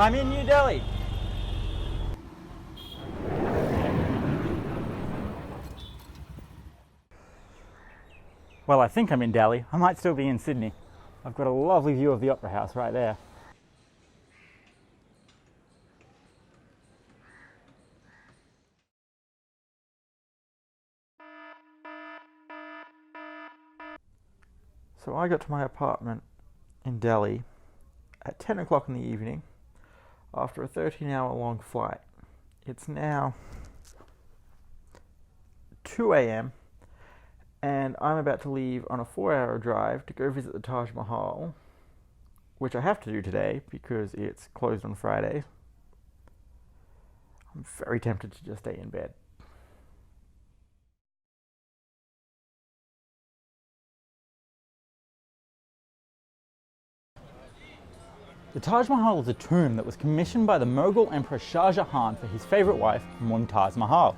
I'm in New Delhi. Well, I think I'm in Delhi. I might still be in Sydney. I've got a lovely view of the Opera House right there. So I got to my apartment in Delhi at 10 o'clock in the evening after a 13-hour long flight. It's now 2 a.m. and I'm about to leave on a 4-hour drive to go visit the Taj Mahal, which I have to do today because it's closed on Fridays. I'm very tempted to just stay in bed. The Taj Mahal is a tomb that was commissioned by the Mughal Emperor Shah Jahan for his favourite wife, Mumtaz Mahal,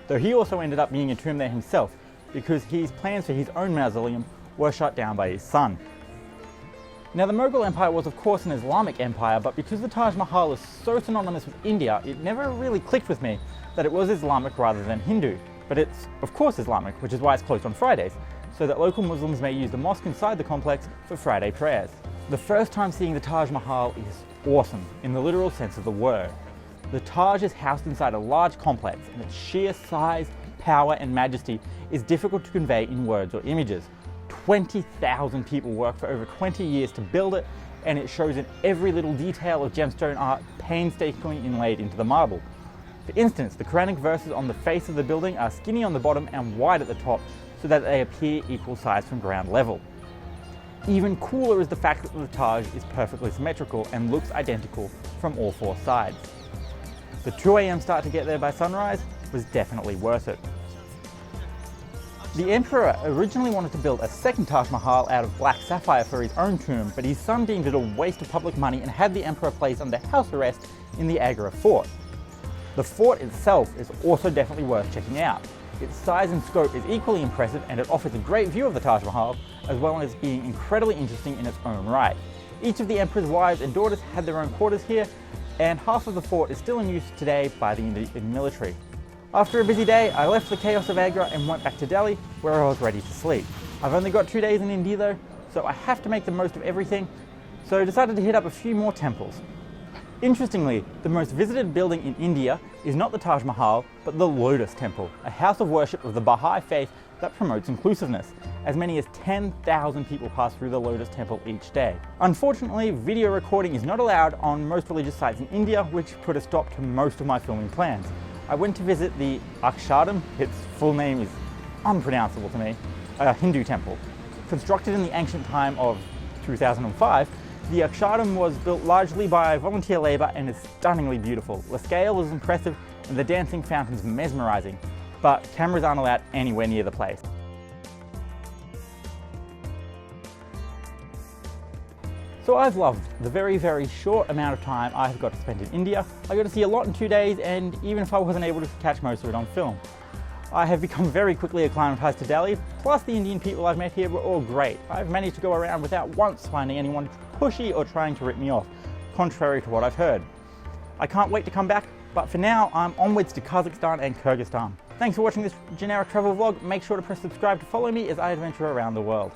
though he also ended up being a tomb there himself because his plans for his own mausoleum were shot down by his son. Now, the Mughal Empire was of course an Islamic empire, but because the Taj Mahal is so synonymous with India, it never really clicked with me that it was Islamic rather than Hindu. But it's of course Islamic, which is why it's closed on Fridays, so that local Muslims may use the mosque inside the complex for Friday prayers. The first time seeing the Taj Mahal is awesome, in the literal sense of the word. The Taj is housed inside a large complex, and its sheer size, power and majesty is difficult to convey in words or images. 20,000 people worked for over 20 years to build it, and it shows in every little detail of gemstone art painstakingly inlaid into the marble. For instance, the Quranic verses on the face of the building are skinny on the bottom and wide at the top, so that they appear equal size from ground level. Even cooler is the fact that the Taj is perfectly symmetrical and looks identical from all four sides. The 2 a.m. start to get there by sunrise was definitely worth it. The Emperor originally wanted to build a second Taj Mahal out of black sapphire for his own tomb, but his son deemed it a waste of public money and had the Emperor placed under house arrest in the Agra fort. The fort itself is also definitely worth checking out. Its size and scope is equally impressive, and it offers a great view of the Taj Mahal, as well as being incredibly interesting in its own right. Each of the Emperor's wives and daughters had their own quarters here, and half of the fort is still in use today by the Indian military. After a busy day, I left the chaos of Agra and went back to Delhi, where I was ready to sleep. I've only got 2 days in India though, so I have to make the most of everything, so I decided to hit up a few more temples. Interestingly, the most visited building in India is not the Taj Mahal, but the Lotus Temple, a house of worship of the Baha'i faith that promotes inclusiveness. As many as 10,000 people pass through the Lotus Temple each day. Unfortunately, video recording is not allowed on most religious sites in India, which put a stop to most of my filming plans. I went to visit the Akshardam, its full name is unpronounceable to me, a Hindu temple. Constructed in the ancient time of 2005, the Akshardam was built largely by volunteer labour and is stunningly beautiful. The scale is impressive and the dancing fountains mesmerising, but cameras aren't allowed anywhere near the place. So I've loved the very, very short amount of time I've got to spend in India. I got to see a lot in 2 days, and even if I wasn't able to catch most of it on film. I have become very quickly acclimatized to Delhi, plus the Indian people I've met here were all great. I've managed to go around without once finding anyone pushy or trying to rip me off, contrary to what I've heard. I can't wait to come back, but for now I'm onwards to Kazakhstan and Kyrgyzstan. Thanks for watching this generic travel vlog. Make sure to press subscribe to follow me as I adventure around the world.